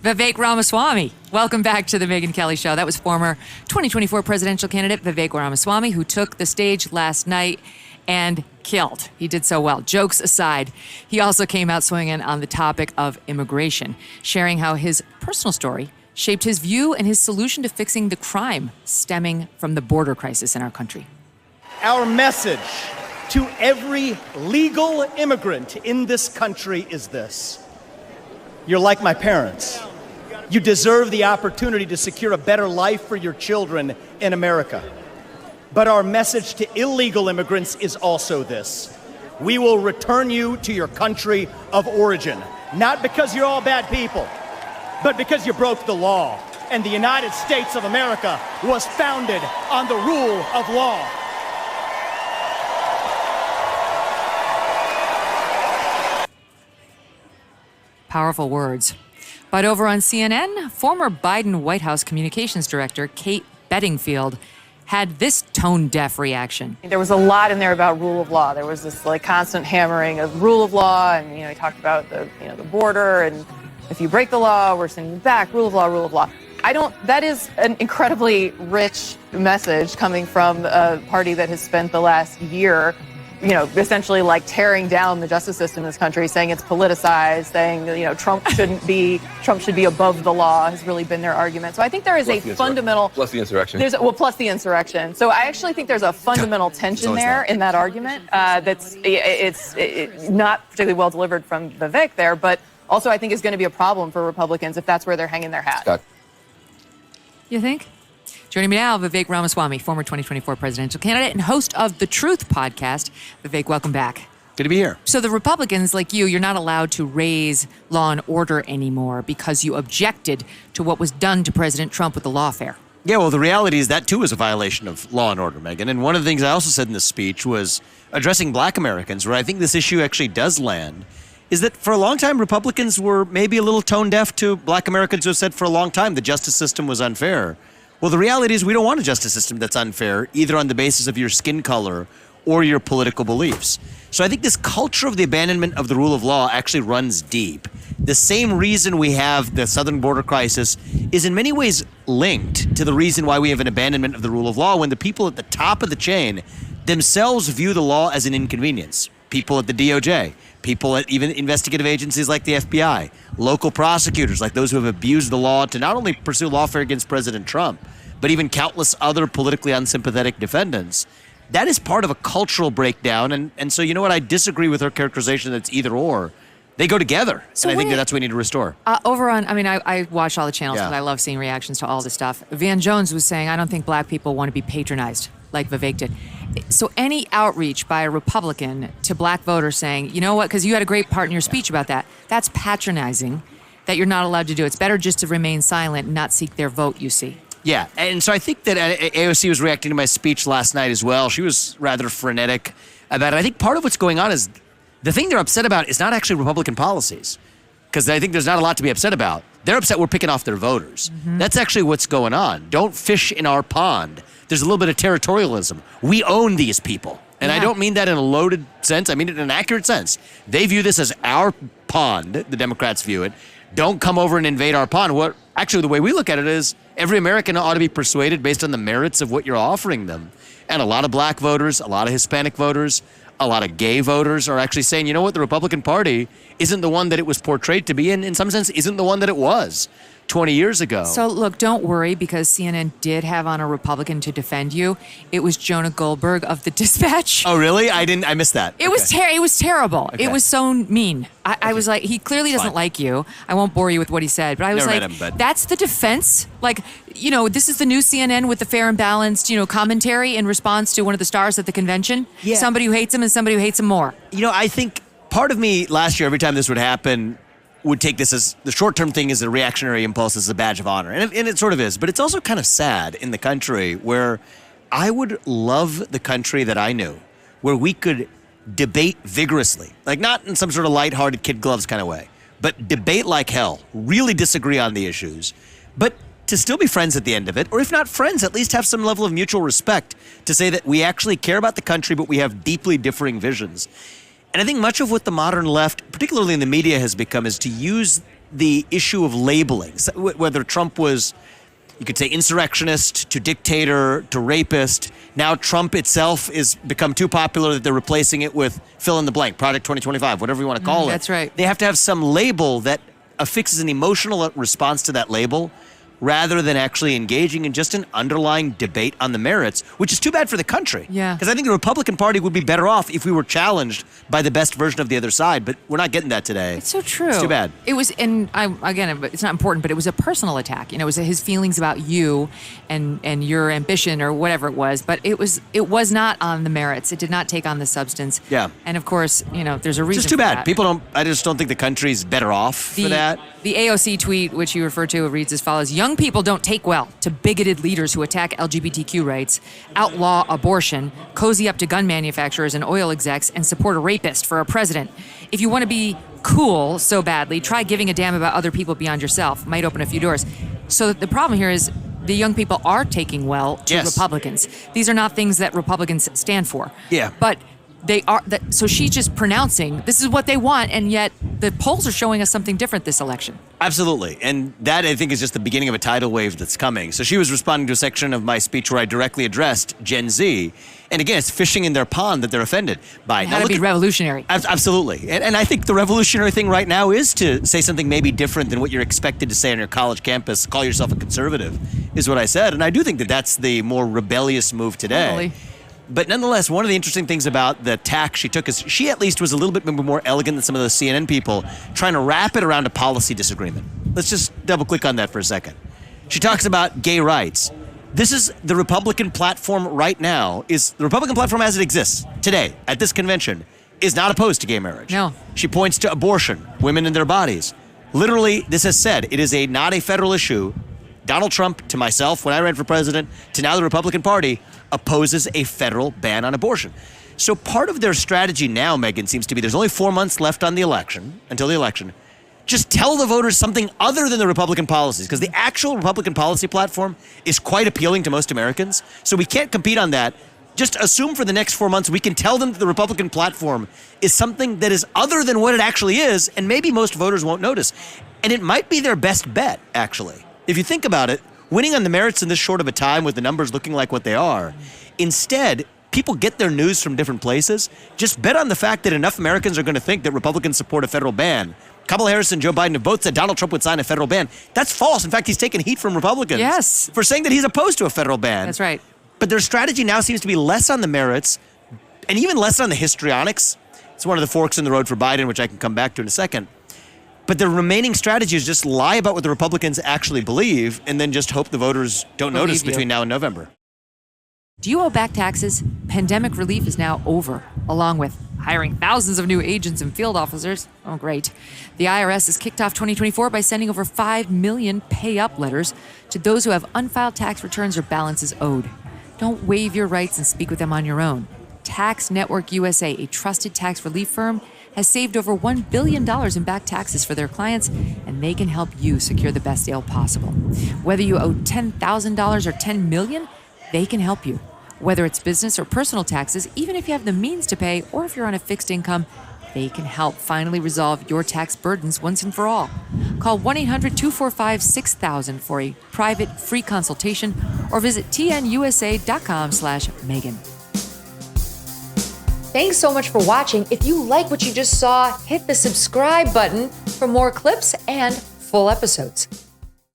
Vivek Ramaswamy. Welcome back to the Megyn Kelly Show. That was former 2024 presidential candidate Vivek Ramaswamy, who took the stage last night and killed. He did so well. Jokes aside, he also came out swinging on the topic of immigration, sharing how his personal story shaped his view and his solution to fixing the crime stemming from the border crisis in our country. Our message to every legal immigrant in this country is this: you're like my parents. You deserve the opportunity to secure a better life for your children in America. But our message to illegal immigrants is also this: we will return you to your country of origin, not because you're all bad people, but because you broke the law. And the United States of America was founded on the rule of law. Powerful words. But over on CNN, former Biden White House communications director Kate Bedingfield had this tone-deaf reaction. There was a lot in there about rule of law. There was this constant hammering of rule of law, and he talked about the border, and if you break the law, we're sending you back. Rule of law, rule of law. That is an incredibly rich message coming from a party that has spent the last year essentially tearing down the justice system in this country, saying it's politicized, saying, Trump should be above the law, has really been their argument. So I think there is a fundamental... Plus the insurrection. Plus the insurrection. So I actually think there's a fundamental tension there in that argument it's not particularly well delivered from Vivek there, but also I think is going to be a problem for Republicans if that's where they're hanging their hat. Scott. You think? Joining me now, Vivek Ramaswamy, former 2024 presidential candidate and host of The Truth podcast. Vivek, welcome back. Good to be here. So the Republicans, like you're not allowed to raise law and order anymore because you objected to what was done to President Trump with the lawfare. Yeah, well, the reality is that, too, is a violation of law and order, Megyn. And one of the things I also said in this speech was addressing black Americans, where I think this issue actually does land, is that for a long time, Republicans were maybe a little tone deaf to black Americans who have said for a long time the justice system was unfair. Well, the reality is we don't want a justice system that's unfair, either on the basis of your skin color or your political beliefs. So I think this culture of the abandonment of the rule of law actually runs deep. The same reason we have the southern border crisis is in many ways linked to the reason why we have an abandonment of the rule of law, when the people at the top of the chain themselves view the law as an inconvenience. People at the DOJ, people at even investigative agencies like the FBI, local prosecutors like those who have abused the law to not only pursue lawfare against President Trump, but even countless other politically unsympathetic defendants. That is part of a cultural breakdown. And so, you know what? I disagree with her characterization that it's either or. They go together. So and I think that's what we need to restore. I watch all the channels because I love seeing reactions to all this stuff. Van Jones was saying, I don't think black people want to be patronized like Vivek did. So any outreach by a Republican to black voters saying, you know what, because you had a great part in your speech about that, that's patronizing that you're not allowed to do. It's better just to remain silent and not seek their vote, you see. Yeah, and so I think that AOC was reacting to my speech last night as well. She was rather frenetic about it. I think part of what's going on is the thing they're upset about is not actually Republican policies, because I think there's not a lot to be upset about. They're upset we're picking off their voters. Mm-hmm. That's actually what's going on. Don't fish in our pond. There's a little bit of territorialism. We own these people. And I don't mean that in a loaded sense. I mean it in an accurate sense. They view this as our pond. The Democrats view it. Don't come over and invade our pond. Actually, the way we look at it is every American ought to be persuaded based on the merits of what you're offering them. And a lot of black voters, a lot of Hispanic voters, a lot of gay voters are actually saying, you know what, the Republican Party isn't the one that it was portrayed to be, and in some sense isn't the one that it was 20 years ago. So look, don't worry, because CNN did have on a Republican to defend you. It was Jonah Goldberg of the Dispatch. Oh, really? I missed that. It was terrible. Okay. It was so mean. I was like, he clearly doesn't like you. I won't bore you with what he said, but I was that's the defense? This is the new CNN with the fair and balanced, commentary in response to one of the stars at the convention. Yeah. Somebody who hates him and somebody who hates him more. I think part of me last year, every time this would happen, would take this as the short-term thing as a reactionary impulse, as a badge of honor. And it sort of is. But it's also kind of sad in the country where I would love the country that I knew, where we could debate vigorously, not in some sort of lighthearted kid gloves kind of way, but debate like hell, really disagree on the issues, but to still be friends at the end of it, or if not friends, at least have some level of mutual respect to say that we actually care about the country, but we have deeply differing visions. And I think much of what the modern left, particularly in the media, has become is to use the issue of labeling, whether Trump was, you could say, insurrectionist to dictator to rapist. Now Trump itself is become too popular that they're replacing it with fill in the blank, Project 2025, whatever you want to call it. That's right. They have to have some label that affixes an emotional response to that label, rather than actually engaging in just an underlying debate on the merits, which is too bad for the country. Yeah. Because I think the Republican Party would be better off if we were challenged by the best version of the other side, but we're not getting that today. It's so true. It's too bad. It was, again, it's not important, but it was a personal attack. It was his feelings about you and your ambition or whatever it was, but it was not on the merits. It did not take on the substance. Yeah. And of course, there's a reason. It's just too bad. That. I just don't think the country's better off for that. The AOC tweet, which you refer to, reads as follows: young people don't take well to bigoted leaders who attack LGBTQ rights, outlaw abortion, cozy up to gun manufacturers and oil execs, and support a rapist for a president. If you want to be cool so badly, try giving a damn about other people beyond yourself. Might open a few doors. So the problem here is the young people are taking well to Republicans. These are not things that Republicans stand for. Yeah. But they are. So she's just pronouncing this is what they want, and yet the polls are showing us something different this election. Absolutely. And that, I think, is just the beginning of a tidal wave that's coming. So she was responding to a section of my speech where I directly addressed Gen Z. And again, it's fishing in their pond that they're offended by. How to be revolutionary. Absolutely. And I think the revolutionary thing right now is to say something maybe different than what you're expected to say on your college campus. Call yourself a conservative, is what I said. And I do think that that's the more rebellious move today. Totally. But nonetheless, one of the interesting things about the tack she took is she at least was a little bit more elegant than some of the CNN people, trying to wrap it around a policy disagreement. Let's just double click on that for a second. She talks about gay rights. This is the Republican platform right now. Is the Republican platform as it exists today at this convention is not opposed to gay marriage. No. She points to abortion, women and their bodies. Literally, this has said it is not a federal issue. Donald Trump, to myself when I ran for president, to now the Republican Party, opposes a federal ban on abortion. So part of their strategy now, Megyn, seems to be there's only 4 months left on the election, until the election. Just tell the voters something other than the Republican policies, because the actual Republican policy platform is quite appealing to most Americans. So we can't compete on that. Just assume for the next 4 months we can tell them that the Republican platform is something that is other than what it actually is, and maybe most voters won't notice. And it might be their best bet, actually. If you think about it, winning on the merits in this short of a time with the numbers looking like what they are, instead, people get their news from different places. Just bet on the fact that enough Americans are going to think that Republicans support a federal ban. Kamala Harris and Joe Biden have both said Donald Trump would sign a federal ban. That's false. In fact, he's taken heat from Republicans for saying that he's opposed to a federal ban. That's right. But their strategy now seems to be less on the merits and even less on the histrionics. It's one of the forks in the road for Biden, which I can come back to in a second. But the remaining strategy is just lie about what the Republicans actually believe and then just hope the voters don't notice between now and November. Do you owe back taxes? Pandemic relief is now over, along with hiring thousands of new agents and field officers. Oh, great. The IRS has kicked off 2024 by sending over 5 million pay-up letters to those who have unfiled tax returns or balances owed. Don't waive your rights and speak with them on your own. Tax Network USA, a trusted tax relief firm, has saved over $1 billion in back taxes for their clients, and they can help you secure the best deal possible. Whether you owe $10,000 or $10 million, they can help you. Whether it's business or personal taxes, even if you have the means to pay or if you're on a fixed income, they can help finally resolve your tax burdens once and for all. Call 1-800-245-6000 for a private free consultation or visit tnusa.com/Megyn. Thanks so much for watching. If you like what you just saw, hit the subscribe button for more clips and full episodes.